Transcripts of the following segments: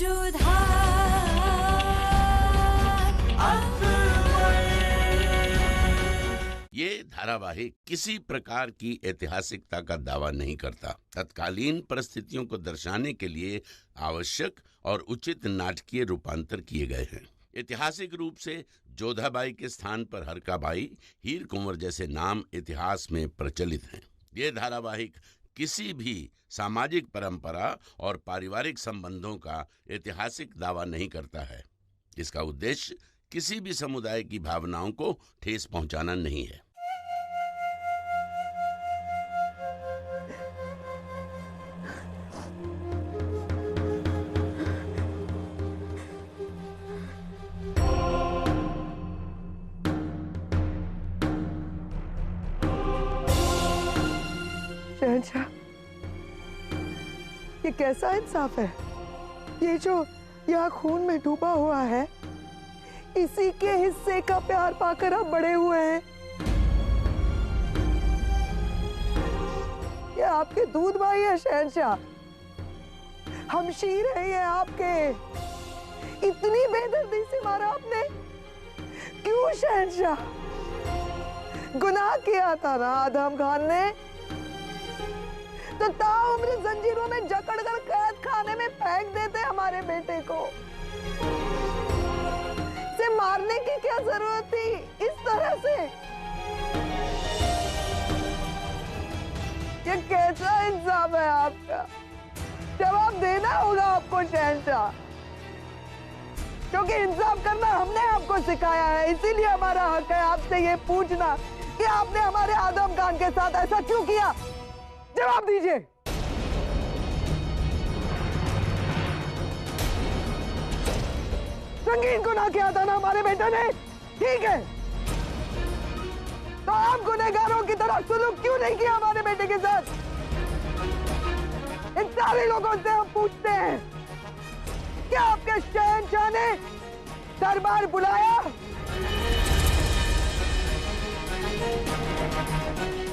ये धारावाहिक किसी प्रकार की ऐतिहासिकता का दावा नहीं करता। तत्कालीन परिस्थितियों को दर्शाने के लिए आवश्यक और उचित नाटकीय रूपांतर किए गए हैं। ऐतिहासिक रूप से जोधाबाई के स्थान पर हरकाबाई, हीर कुंवर जैसे नाम इतिहास में प्रचलित हैं। ये धारावाहिक किसी भी सामाजिक परंपरा और पारिवारिक संबंधों का ऐतिहासिक दावा नहीं करता है। इसका उद्देश्य किसी भी समुदाय की भावनाओं को ठेस पहुंचाना नहीं है। शहंशाह, ये कैसा इंसाफ है? ये जो यहाँ खून में डूबा हुआ है, इसी के हिस्से का प्यार पाकर आप बड़े हुए हैं। ये आपके दूध भाई है शहंशाह, हमशीर है ये आपके। इतनी बेदर्दी से मारा आपने क्यों शहंशाह? गुनाह किया था ना आदम खान ने, तो ताउम्र जंजीरों में जकड़कर कैद खाने में फेंक देते हमारे बेटे को। इसे मारने की क्या जरूरत थी इस तरह से? ये कैसा इंसाफ है आपका? जवाब देना होगा आपको शहंशाह, क्योंकि इंसाफ करना हमने आपको सिखाया है। इसीलिए हमारा हक है आपसे ये पूछना कि आपने हमारे आदम खान के साथ ऐसा क्यों किया। जवाब दीजिए। संगीन गुनाह किया था ना हमारे बेटे ने, ठीक है, तो आप गुनहगारों की तरह सुलूक क्यों नहीं किया हमारे बेटे के साथ? इन सारे लोगों से हम पूछते हैं, क्या आपके शहंशाह ने दरबार बुलाया?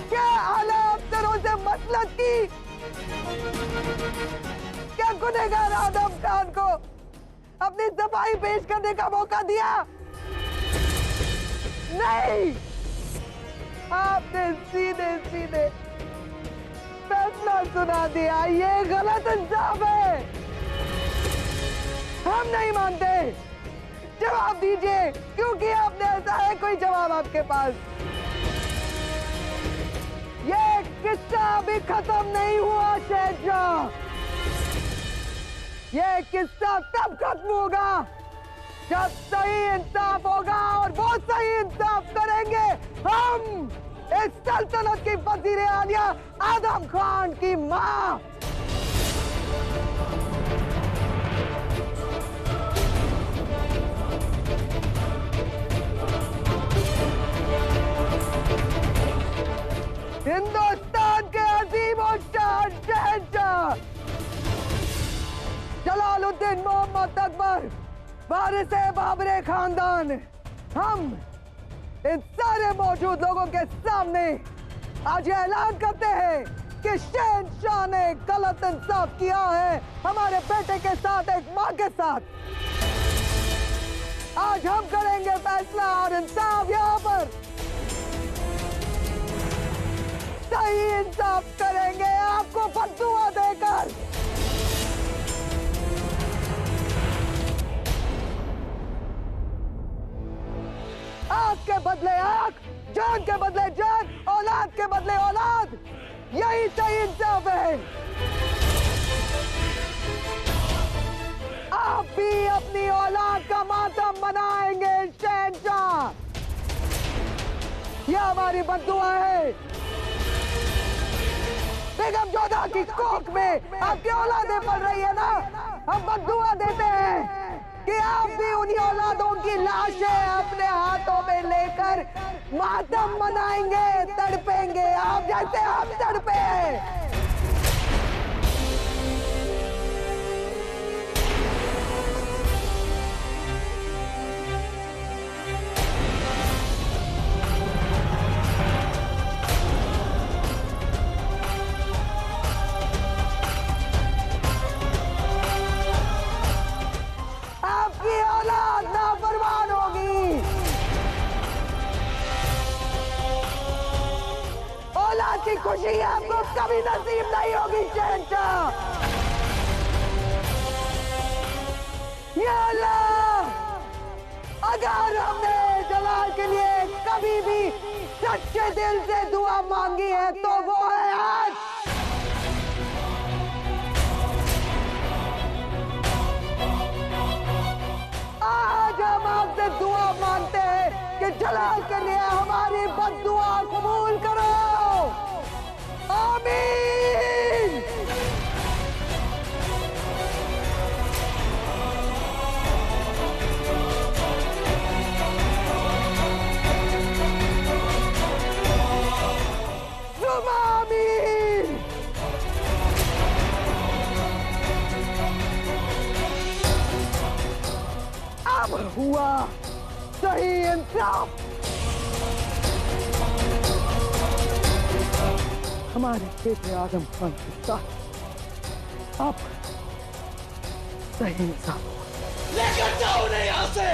क्या आला अफसरों से मसलत की? क्या गुनहगार आदम खान को अपनी सफाई पेश करने का मौका दिया? नहीं, आपने सीधे सीधे फैसला सुना दिया। ये गलत इंसाफ है, हम नहीं मानते। जवाब दीजिए, क्योंकि आपने ऐसा है कोई जवाब आपके पास? ये किस्सा अभी खत्म नहीं हुआ शहंशाह। ये किस्सा तब खत्म होगा जब सही इंसाफ होगा, और वो सही इंसाफ करेंगे हम, इस सल्तनत की वजीर आलिया आदम खान की माँ। हिंदुस्तान के अजीम और शान शहंशाह जलालुद्दीन मोहम्मद अकबर, वारिसे बाबरे खानदान, हम इन सारे मौजूद लोगों के सामने आज ये ऐलान करते हैं कि शहंशाह ने गलत इंसाफ किया है हमारे बेटे के साथ, एक माँ के साथ। आज हम करेंगे फैसला और इंसाफ यहाँ पर। सही इंसाफ करेंगे आपको बद्दुआ देकर। आंख के बदले आंख, जान के बदले जान, औलाद के बदले औलाद, यही सही इंसाफ है। आप भी अपनी औलाद का मातम मनाएंगे शहंशाह, यह हमारी बद्दुआ है। बेगम जोधा की कोख में आपकी औलादें पल रही है ना, हम बद्दुआ देते हैं कि आप भी उन्हीं औलादों की लाशें अपने हाथों में लेकर मातम मनाएंगे, तड़पेंगे, आप जैसे हम तड़पे हैं। खुशी आपको कभी नसीब नहीं होगी शहंशाह। या अल्लाह, अगर हमने जलाल के लिए कभी भी सच्चे दिल से दुआ मांगी है तो वो है आज। आज हम आपसे दुआ मांगते हैं कि जलाल के लिए हमारी बद्दुआ कबूल करो। आमीन। आमीन। अब हुआ सही इंसाफ। हमारे बेटे आदम खान के साथ अब सही इंसाफ। लेकर जाओ उन्हें यहाँ से।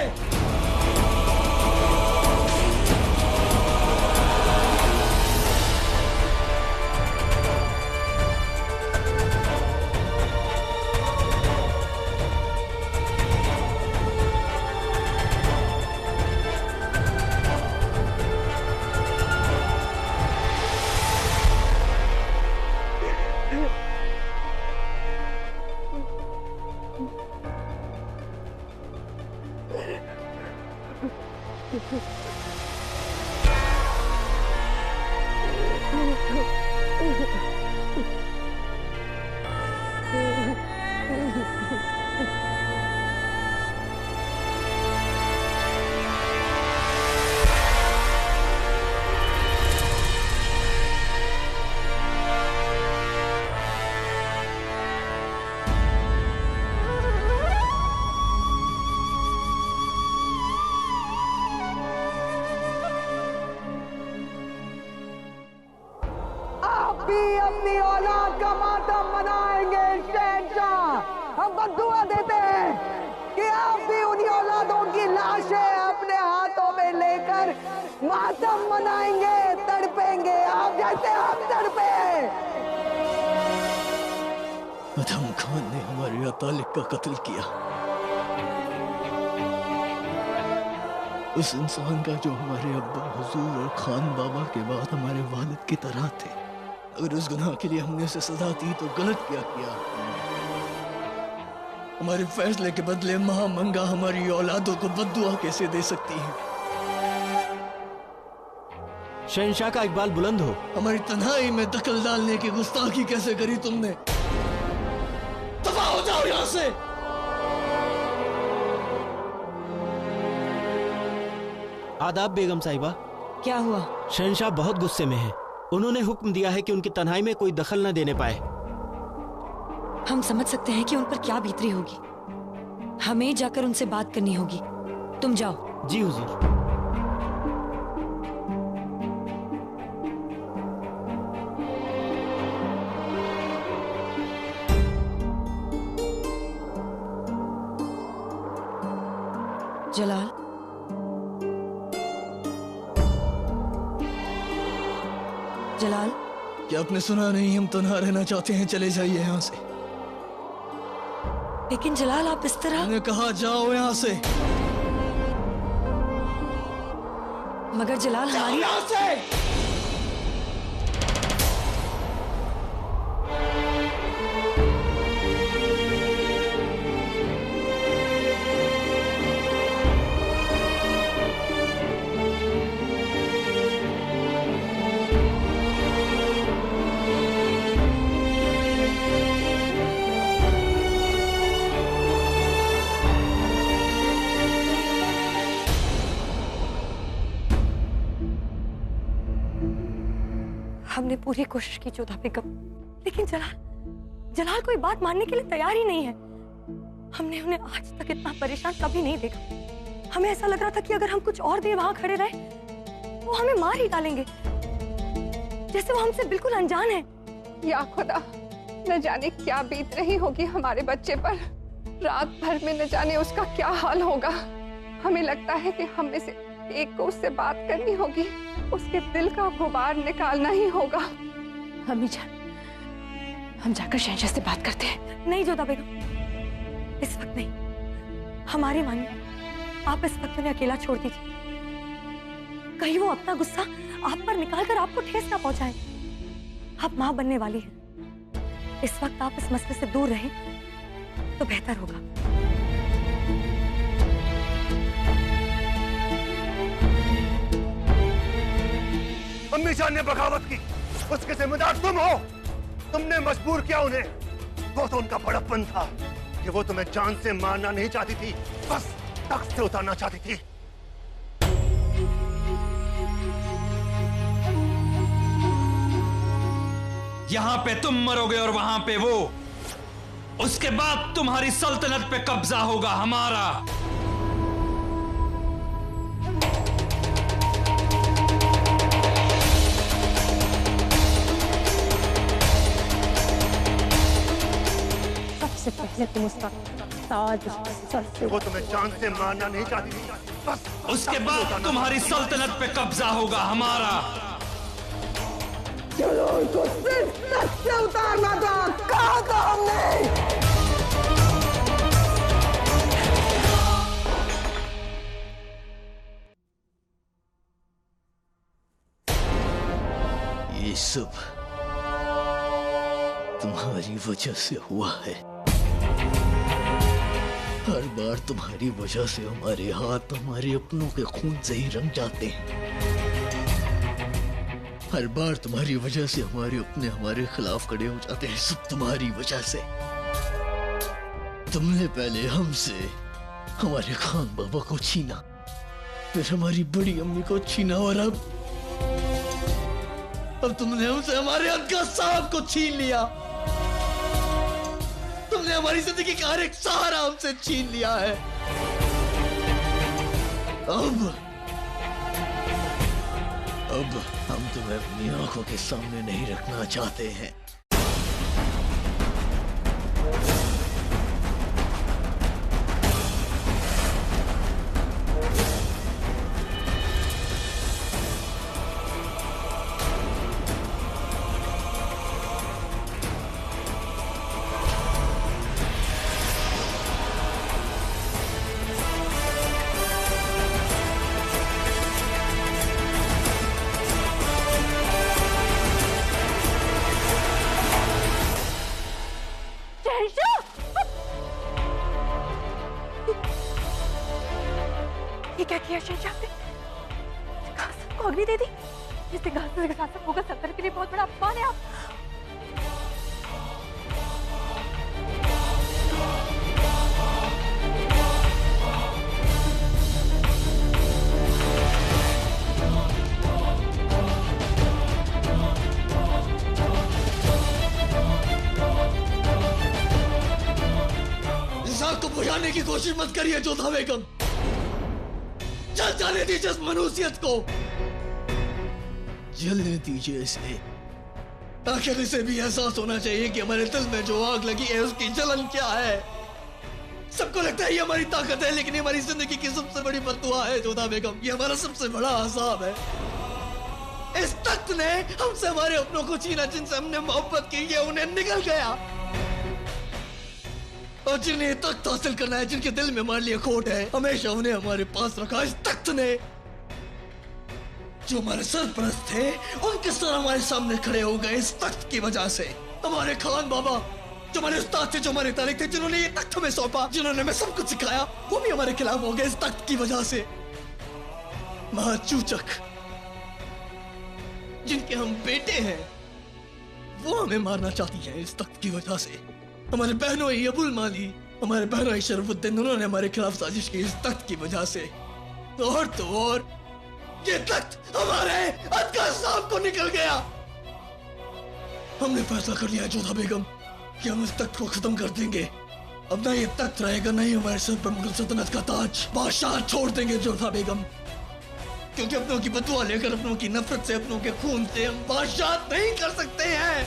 अपनी औलाद का मातम मनाएंगे शहंशाह। हम बद्दुआ देते हैं कि आप भी उन्हीं औलादों की लाशें अपने हाथों में लेकर मातम मनाएंगे, तड़पेंगे आप जैसे आप तड़पे। आदम खान ने हमारे तालिक का कत्ल किया, उस इंसान का जो हमारे अब्बा हुजूर और खान बाबा के बाद हमारे वालिद की तरह थे। अगर उस गुनाह के लिए हमने उसे सजा दी तो गलत क्या किया। हमारे फैसले के बदले महामंगा हमारी औलादों को बद्दुआ कैसे दे सकती है। शहंशाह का इकबाल बुलंद हो। हमारी तन्हाई में दखल डालने की गुस्ताखी कैसे करी तुमने। दफा हो जाओ यहां से। आदाब बेगम साहिबा। क्या हुआ? शहंशाह बहुत गुस्से में हैं। उन्होंने हुक्म दिया है कि उनकी तन्हाई में कोई दखल न देने पाए। हम समझ सकते हैं कि उन पर क्या बीतरी होगी। हमें जाकर उनसे बात करनी होगी। तुम जाओ। जी हुजूर। जलाल, जलाल, क्या आपने सुना नहीं? हम तन्हा रहना चाहते हैं, चले जाइए यहाँ से। लेकिन जलाल आप इस तरह। मैंने कहा जाओ यहाँ से। मगर जलाल हमारी। यहाँ से। हमने पूरी कोशिश की जोधा बेगम, लेकिन जलाल कोई बात मानने के लिए तैयार ही नहीं है। हमने उन्हें आज तक इतना परेशान कभी नहीं देखा। हमें ऐसा लग रहा था कि अगर हम कुछ और देर वहां खड़े रहे वो हमें मार ही डालेंगे, जैसे वो हमसे बिल्कुल अनजान है। या खुदा, न जाने क्या बीत रही होगी हमारे बच्चे पर। रात भर में न जाने उसका क्या हाल होगा। हमें लगता है कि हम में से एक को उससे बात करनी होगी, उसके दिल का गुबार निकालना ही होगा। अम्मी जान, हम जाकर शहंशाह से बात करते हैं। नहीं जोधा बेगम, इस वक्त नहीं। हमारी मानिए, आप इस वक्त उन्हें अकेला छोड़ दीजिए। कहीं वो अपना गुस्सा आप पर निकालकर आपको ठेस ना पहुंचाए। आप मां बनने वाली हैं। इस वक्त आप इस मसले से दूर रहें तो बेहतर होगा। अम्मी जान ने बगावत की, उसके जिम्मेदार तुम हो। तुमने मजबूर किया उन्हें। वो तो उनका बड़प्पन था कि वो तुम्हें जान से मारना नहीं चाहती थी, बस तख्त से उतारना चाहती थी। यहां पे तुम मरोगे और वहां पे वो। उसके बाद तुम्हारी सल्तनत पे कब्जा होगा हमारा। सबसे पहले तुम उसका ताज सर से, वो तुम्हें जान से मारना नहीं चाहती थी, बस उसके बाद तुम्हारी सल्तनत पे कब्जा होगा हमारा। चलो उनको सिर्फ तख्त से उतारना था, कहा था हमने। ये सब तुम्हारी वजह से हुआ है। हर बार तुम्हारी वजह से हमारे हाथ हमारे अपनों के खून से ही रंग जाते हैं। हर बार तुम्हारी वजह से हमारे अपने हमारे खिलाफ खड़े हो जाते हैं। सब तुम्हारी वजह से। तुमने पहले हमसे हमारे खान बाबा को छीना, फिर हमारी बड़ी अम्मी को छीना, और अब तुमने हमसे हमारे अनका साहब को छीन लिया। तुमने हमारी जिंदगी का हर एक सहारा हमसे छीन लिया है। अब हम तुम्हें अपनी आंखों के सामने नहीं रखना चाहते हैं। ये क्या किया शहंशाह ने? सिंहासन को अग्नि दे दी। ये सिंहासन के शासक होगा सल्तनत के लिए बहुत बड़ा अपमान है। आप इस आग को बुझाने की कोशिश मत करिए जोधा बेगम। जल जाने दीजिए इस मनुष्यत को। जलने दीजिए इसे। आखिर इसे भी एहसास होना चाहिए कि हमारे दिल में जो आग लगी है उसकी जलन क्या है। सबको लगता है ये हमारी ताकत है, लेकिन ये हमारी जिंदगी की सबसे बड़ी बद्दुआ है जोधा बेगम। ये हमारा सबसे बड़ा अज़ाब है। इस तख्त ने हमसे हमारे अपनों को छीना, जिनसे हमने मोहब्बत की, ये उन्हें निकल गया। और जिन्हें ये तख्त हासिल करना है, जिनके दिल में हमारे लिए खोट है, हमेशा उन्हें हमारे पास रखा। इस तख्त ने जो हमारे सरपरस्त थे उनके सर हमारे सामने खड़े हो गए इस तख्त की वजह से। हमारे खान बाबा जो हमारे उस्ताद थे, जो हमारे तारिक थे, जिन्होंने ये तख्त हमें सौंपा, जिन्होंने हमें सब कुछ सिखाया, वो भी हमारे खिलाफ हो गए इस तख्त की वजह से। महाचूचक जिनके हम बेटे हैं, वो हमें मारना चाहती है इस तख्त की वजह से। हमारे बहनों अबुल माली, हमारे बहनों शरफुद्दीन, उन्होंने हमारे खिलाफ साजिश की इस तख्त की वजह से। और तो और ये तख्त हमारे अनका साहब को निकल गया। हमने फैसला कर लिया जोधा बेगम कि हम इस तख्त को खत्म कर देंगे। अब ना ये तख्त रहेगा, ना ही हमारे सर पर मुगल सल्तनत का ताज। बादशाह छोड़ देंगे जोधा बेगम, क्योंकि अपनों की बदुआ लेकर, अपनों की नफरत से, अपनों के खून से हम बादशाह नहीं कर सकते हैं।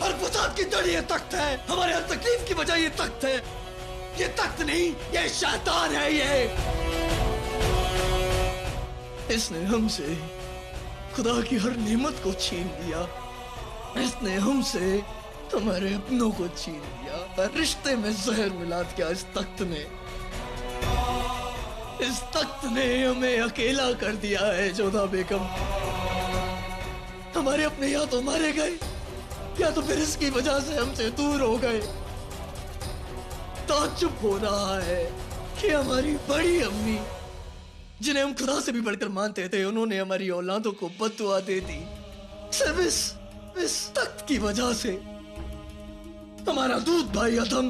हर फसाद की जड़ ये तख्त है। हमारे हर तकलीफ की वजह ये तख्त है। ये तख्त नहीं, ये शैतान है। ये इसने हमसे खुदा की हर नेमत को छीन लिया। इसने हमसे हमारे अपनों को छीन लिया और रिश्ते में जहर मिला दिया। इस तख्त ने हमें अकेला कर दिया है जोधा बेगम। हमारे अपने या तो मारे गए या तो फिर इसकी वजह से हमसे दूर हो गए। ताज्जुब हो रहा है कि हमारी बड़ी अम्मी, जिन्हें हम खुदा से भी बढ़कर मानते थे, उन्होंने हमारी औलादों को बद्दुआ दे दी सिर्फ इस तख्त की वजह से। हमारा दूध भाई अदम,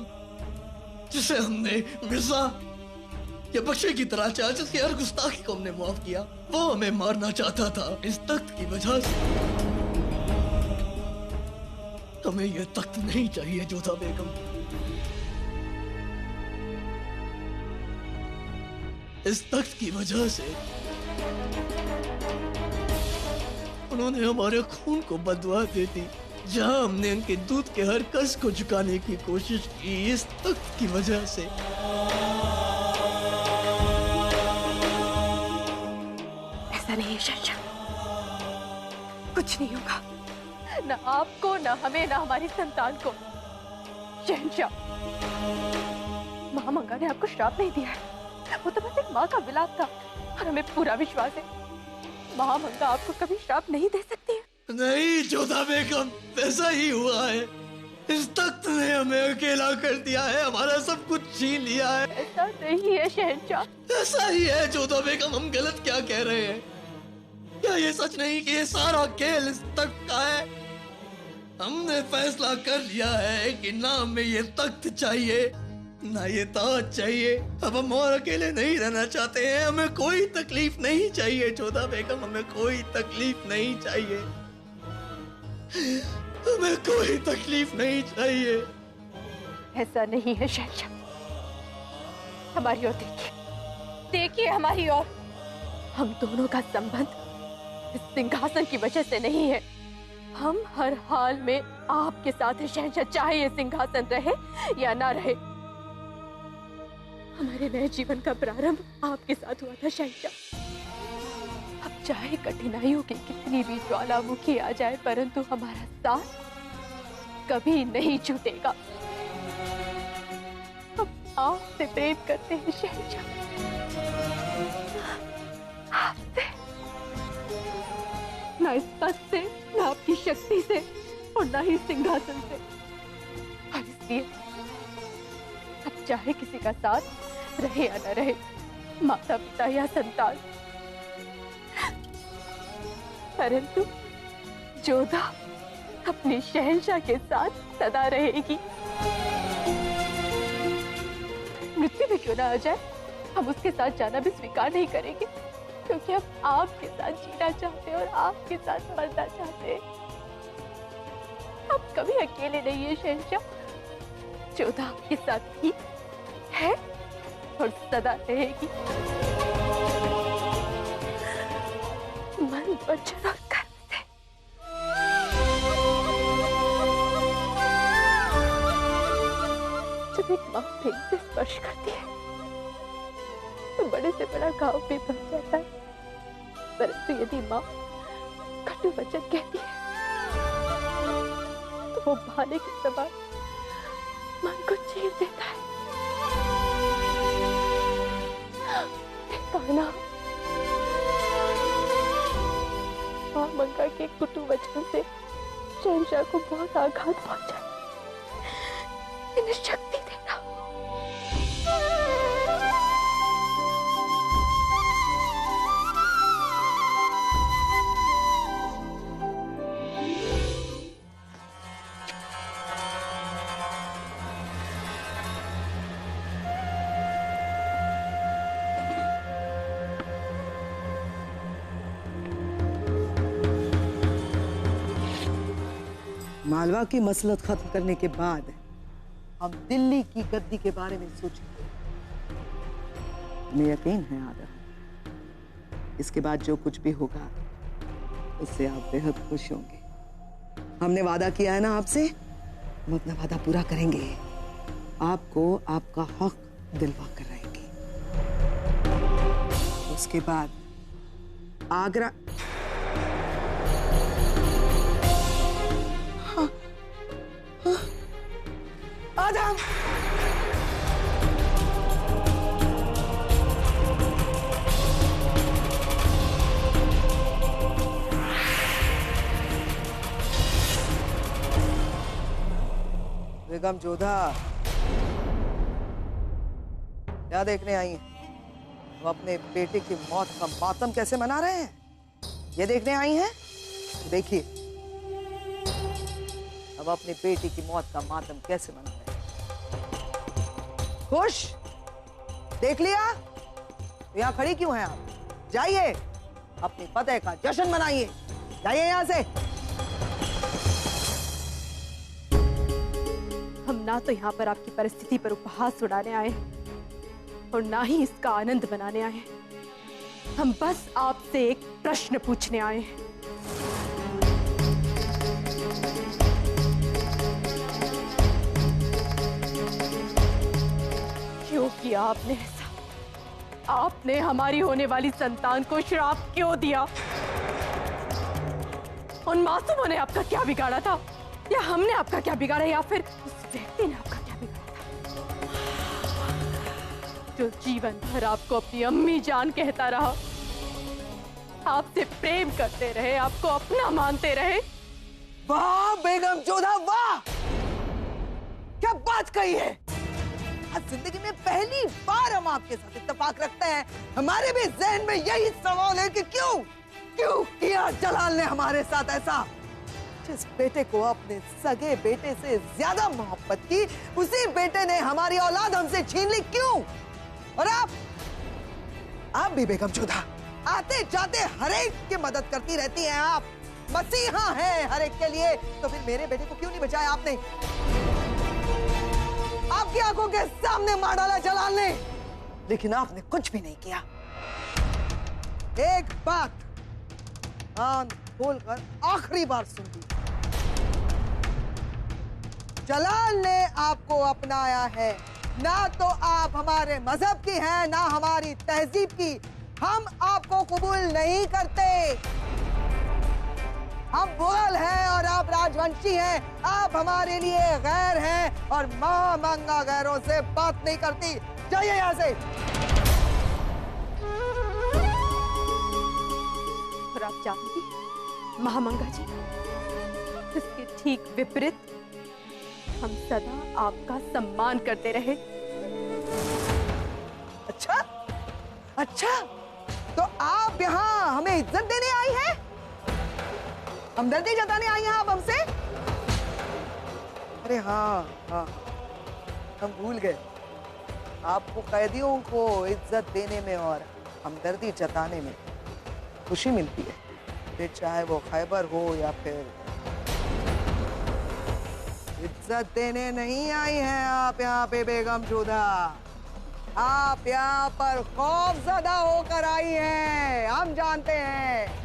जिसे हमने मिर्जा या बख्शे की तरह चाहा, जिसकी हर गुस्ताखी को हमने माफ किया, वो हमें मारना चाहता था इस तख्त की वजह से। हमें यह तख्त नहीं चाहिए जोधा बेगम। इस तख्त की वजह से उन्होंने हमारे खून को बदवा दे दी। जहां हमने उनके दूध के हर कर्ज को झुकाने की कोशिश की, इस तख्त की वजह से। ऐसा नहीं है शहंशाह, कुछ नहीं होगा, ना आपको, ना हमें, ना हमारी संतान को। शहंशाह, महामंगा ने आपको श्राप नहीं दिया है, वो तो बस एक माँ का विलाप था और हमें पूरा विश्वास है महामंगा आपको कभी श्राप नहीं दे सकती है। नहीं जोधा बेगम, ऐसा ही हुआ है। इस तख्त ने हमें अकेला कर दिया है, हमारा सब कुछ छीन लिया है। ऐसा नहीं है शहंशाह, ऐसा ही है जोधा बेगम। हम गलत क्या कह रहे हैं? क्या ये सच नहीं कि ये सारा खेल इस तख्त का है? हमने फैसला कर लिया है कि ना हमें ये तख्त चाहिए ना ये ताज चाहिए। अब हम और अकेले नहीं रहना चाहते हैं। हमें कोई तकलीफ नहीं चाहिए जोधा बेगम, हमें कोई तकलीफ नहीं चाहिए। हमें कोई तकलीफ नहीं चाहिए। ऐसा नहीं है शहंशाह, हमारी ओर देखिए, देखिए हमारी ओर। हम दोनों का संबंध इस सिंहासन की वजह से नहीं है। हम हर हाल में आपके साथ है शहंशाह, चाहे ये सिंहासन रहे या ना रहे। हमारे नए जीवन का प्रारंभ आपके साथ हुआ था शहंशाह। अब चाहे कठिनाइयों की कितनी भी ज्वालामुखी आ जाए, परंतु हमारा साथ कभी नहीं छूटेगा। हम आपसे प्रेम करते हैं शहंशाह, आपसे, ना इस पद से, ना आपकी शक्ति से और ना ही सिंहासन से। और इसलिए अब चाहे किसी का साथ रहे या न रहे, माता पिता या संतान, परंतु जोधा अपने शहंशाह के साथ सदा रहेगी। मृत्यु भी क्यों ना आ जाए, हम उसके साथ जाना भी स्वीकार नहीं करेंगे, क्योंकि हम आपके साथ जीना चाहते हैं और आपके साथ मरना चाहते हैं। आप कभी अकेले नहीं है शहंशाह, जोधा आपके साथ ही है और सदा रहेगी। मन, वचन और कर्म से। जब एक माँ प्रेम से स्पर्श करती है तो बड़े से बड़ा घाव भी बन जाता है, परंतु यदि माँ कटु वचन कहती है तो वो भाले के समान मन को चीर देता है। कान्हा, महामंगा के कुटु वचन से शहंशाह को बहुत आघात पहुंचा। इन्हें शक्ति देना। मालवा की मसलत खत्म करने के बाद हम दिल्ली की गद्दी के बारे में सोचेंगे। हमें यकीन है आदर, इसके बाद जो कुछ भी होगा उससे आप बेहद खुश होंगे। हमने वादा किया है ना आपसे, हम अपना वादा पूरा करेंगे। आपको आपका हक दिलवा कर रहेंगे। उसके बाद आगरा आदम! बेगम जोधा, क्या देखने आई हैं? वो अपने बेटे की मौत का मातम कैसे मना रहे हैं, ये देखने आई हैं? देखिए, अब अपने बेटी की मौत का मातम कैसे मना रहे हैं। खुश? देख लिया? तो यहाँ खड़ी क्यों हैं आप? जाइए, अपनी फतेह का जश्न मनाइए। जाइए यहाँ से। हम ना तो यहाँ पर आपकी परिस्थिति पर उपहास उड़ाने आए हैं और ना ही इसका आनंद मनाने आए हैं। हम बस आपसे एक प्रश्न पूछने आए हैं। क्यों किया आपने ऐसा? आपने हमारी होने वाली संतान को श्राप क्यों दिया? उन मासूमों ने आपका क्या बिगाड़ा था? या हमने आपका क्या बिगाड़ा? या फिर उस व्यक्ति ने आपका क्या बिगाड़ा था जो जीवन भर आपको अपनी अम्मी जान कहता रहा, आपसे प्रेम करते रहे, आपको अपना मानते रहे? वाह बेगम जोधा, वाह! क्या बात कही है। आज जिंदगी में पहली बार हम आपके साथ इत्तेफाक रखते हैं। हमारे भी ज़हन में यही सवाल है कि क्यों किया जलाल ने हमारे साथ ऐसा। जिस बेटे को अपने सगे बेटे से ज्यादा मोहब्बत की, उसी बेटे ने हमारी औलाद हमसे छीन ली, क्यों? और आप भी बेगम जोधा, आते जाते हर एक की मदद करती रहती हैं आप। मसीहा हैं हर एक के लिए। तो फिर मेरे बेटे को क्यों नहीं बचाया आपने? आपकी आंखों के सामने मार डाला जलाल ने, लेकिन आपने कुछ भी नहीं किया। एक बात कान खोलकर आखिरी बार सुन ली, जलाल ने आपको अपनाया है। ना तो आप हमारे मजहब की हैं, ना हमारी तहजीब की। हम आपको कबूल नहीं करते। हम मुगल हैं और आप राजवंशी हैं। आप हमारे लिए गैर हैं और मां मंगा गैरों से बात नहीं करती। जाइए यहाँ से। और आप जानती महामंगा जी, इसके ठीक विपरीत हम सदा आपका सम्मान करते रहे। अच्छा, तो आप यहाँ हमें इज्जत देने आई हैं? हमदर्दी जताने आई हैं आप हमसे? अरे हाँ, हम भूल गए। आपको कैदियों को इज्जत देने में और हमदर्दी जताने में खुशी मिलती है, फिर चाहे वो खैबर हो या फिर। इज्जत देने नहीं आई हैं आप यहाँ पे बेगम जोधा। आप यहाँ पर खौफज़दा होकर आई हैं, हम जानते हैं।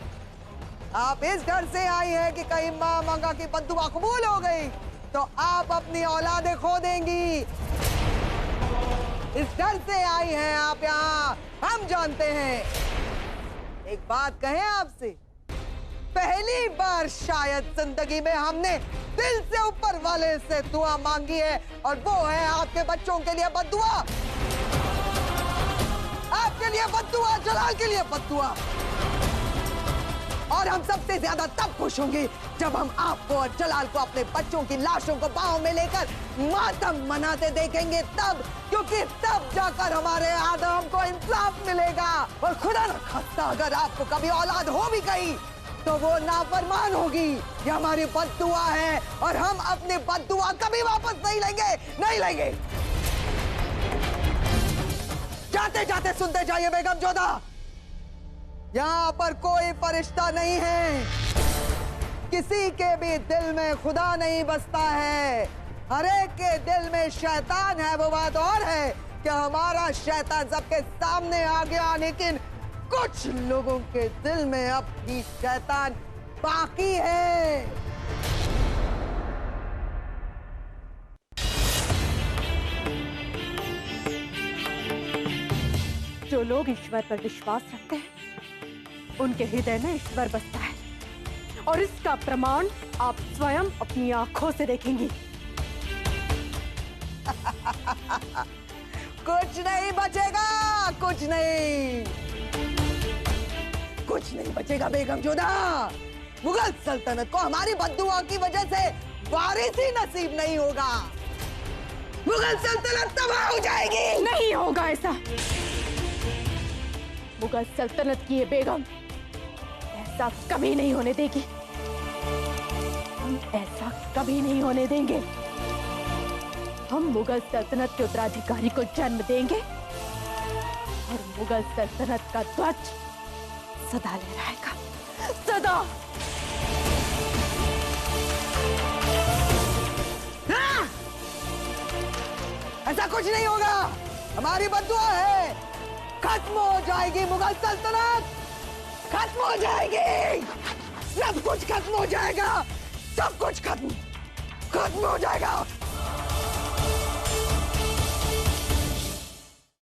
आप इस डर से आई हैं कि कहीं मां मंगा की बद्दुआ कबूल हो गई तो आप अपनी औलादें खो देंगी। इस डर से आई हैं आप यहाँ, हम जानते हैं। एक बात कहें आपसे, पहली बार शायद जिंदगी में हमने दिल से ऊपर वाले से दुआ मांगी है, और वो है आपके बच्चों के लिए बद्दुआ। आपके लिए बद्दुआ, जलाल के लिए बद्दुआ। और हम सबसे ज्यादा तब खुश होंगे जब हम आपको और जलाल को अपने बच्चों की लाशों को बाहों में लेकर मातम मनाते देखेंगे, तब, क्योंकि तब जाकर हमारे आदम को इंसाफ मिलेगा। और खुदा न खास्ता अगर आपको कभी औलाद हो भी गई तो वो नाफरमान होगी। ये हमारी बद्दुआ है और हम अपनी बद्दुआ कभी वापस नहीं लेंगे। जाते जाते सुनते जाइए बेगम जोधा, यहाँ पर कोई फरिश्ता नहीं है। किसी के भी दिल में खुदा नहीं बसता है। हर एक के दिल में शैतान है। वो बात और है कि हमारा शैतान सबके सामने आ गया, लेकिन कुछ लोगों के दिल में अब भी शैतान बाकी है। जो लोग ईश्वर पर विश्वास रखते हैं उनके हृदय में ईश्वर बसता है, और इसका प्रमाण आप स्वयं अपनी आंखों से देखेंगी। कुछ नहीं बचेगा, कुछ नहीं बचेगा बेगम जोधा। मुगल सल्तनत को हमारी बद्दुआ की वजह से वारिस ही नसीब नहीं होगा। मुगल सल्तनत तबाह हो जाएगी। नहीं होगा ऐसा। मुगल सल्तनत की ये बेगम ऐसा कभी नहीं होने देगी। हम ऐसा कभी नहीं होने देंगे। हम मुगल सल्तनत के उत्तराधिकारी को जन्म देंगे और मुगल सल्तनत का ध्वज सदा लहराएगा, सदा। ऐसा कुछ नहीं होगा। हमारी बद्दुआ है। खत्म हो जाएगी मुगल सल्तनत, खत्म हो जाएगी। सब कुछ खत्म हो जाएगा, सब कुछ खत्म हो जाएगा।